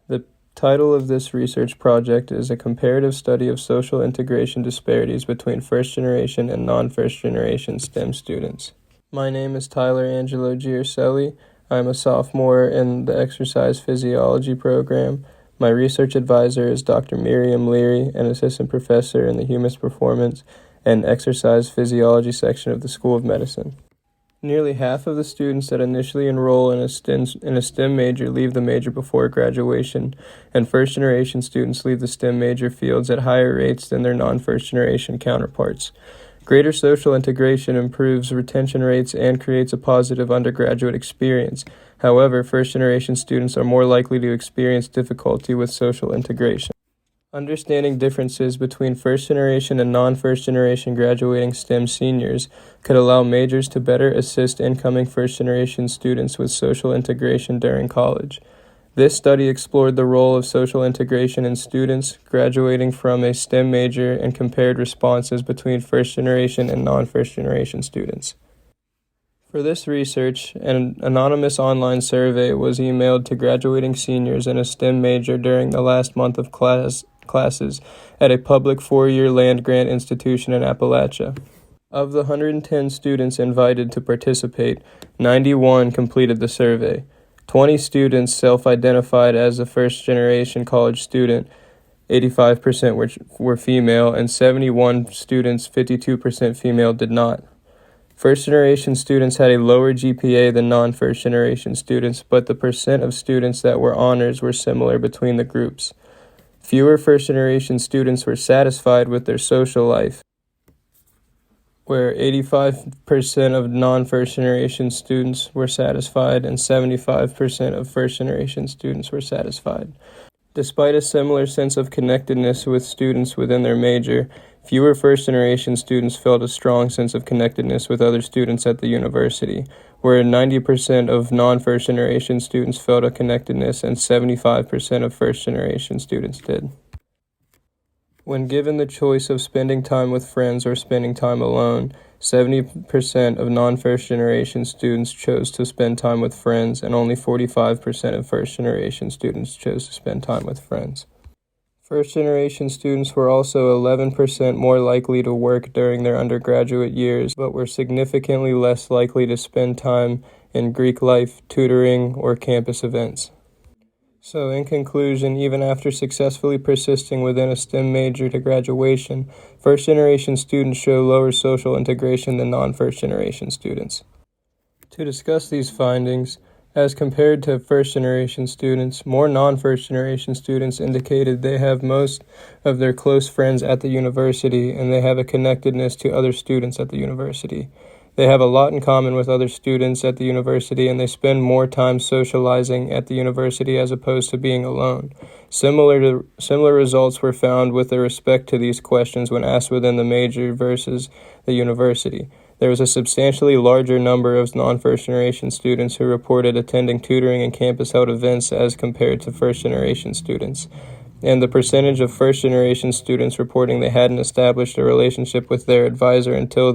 The title of this research project is a comparative study of social integration disparities between first-generation and non-first-generation STEM students. My name is Ty-Angelo Giorcelli. I'm a sophomore in the exercise physiology program. My research advisor is Dr. Miriam Leary, an assistant professor in the Human Performance and Exercise Physiology section of the School of Medicine. Nearly half of the students that initially enroll in a STEM major leave the major before graduation, and first-generation students leave the STEM major fields at higher rates than their non-first-generation counterparts. Greater social integration improves retention rates and creates a positive undergraduate experience. However, first-generation students are more likely to experience difficulty with social integration. Understanding differences between first-generation and non-first-generation graduating STEM seniors could allow majors to better assist incoming first-generation students with social integration during college. This study explored the role of social integration in students graduating from a STEM major and compared responses between first-generation and non-first-generation students. For this research, an anonymous online survey was emailed to graduating seniors in a STEM major during the last month of classes at a public 4-year land-grant institution in Appalachia. Of the 110 students invited to participate, 91 completed the survey. 20 students self-identified as a first-generation college student, 85% were female, and 71 students, 52% female, did not. First-generation students had a lower GPA than non-first-generation students, but the percent of students that were honors were similar between the groups. Fewer first-generation students were satisfied with their social life, where 85% of non-first-generation students were satisfied and 75% of first-generation students were satisfied. Despite a similar sense of connectedness with students within their major, fewer first-generation students felt a strong sense of connectedness with other students at the university, where 90% of non-first-generation students felt a connectedness and 75% of first-generation students did. When given the choice of spending time with friends or spending time alone, 70% of non-first-generation students chose to spend time with friends, and only 45% of first-generation students chose to spend time with friends. First-generation students were also 11% more likely to work during their undergraduate years, but were significantly less likely to spend time in Greek life, tutoring, or campus events. So, in conclusion, even after successfully persisting within a STEM major to graduation, first-generation students show lower social integration than non-first-generation students. To discuss these findings, as compared to first-generation students, more non-first-generation students indicated they have most of their close friends at the university and they have a connectedness to other students at the university. They have a lot in common with other students at the university, and they spend more time socializing at the university as opposed to being alone. Similar results were found with respect to these questions when asked within the major versus the university. There was a substantially larger number of non-first-generation students who reported attending tutoring and campus-held events as compared to first-generation students. And the percentage of first-generation students reporting they hadn't established a relationship with their advisor until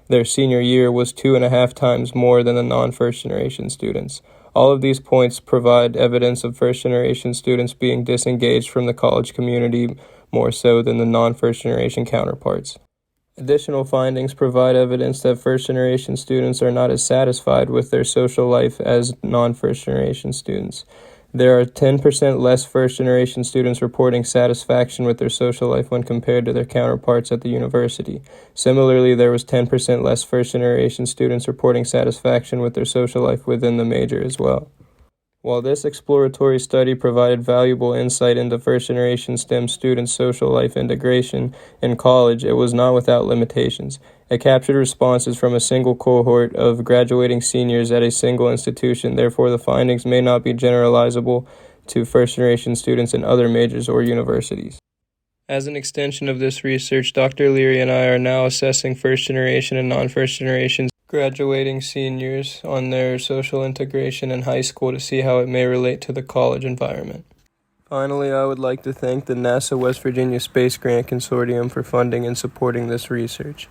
their senior year was 2.5 times more than the non-first-generation students. All of these points provide evidence of first-generation students being disengaged from the college community more so than the non-first-generation counterparts. Additional findings provide evidence that first-generation students are not as satisfied with their social life as non-first-generation students. There are 10% less first-generation students reporting satisfaction with their social life when compared to their counterparts at the university. Similarly, there was 10% less first-generation students reporting satisfaction with their social life within the major as well. While this exploratory study provided valuable insight into first-generation STEM students' social life integration in college, it was not without limitations. It captured responses from a single cohort of graduating seniors at a single institution. Therefore, the findings may not be generalizable to first-generation students in other majors or universities. As an extension of this research, Dr. Leary and I are now assessing first-generation and non-first-generation graduating seniors on their social integration in high school to see how it may relate to the college environment. Finally, I would like to thank the NASA West Virginia Space Grant Consortium for funding and supporting this research.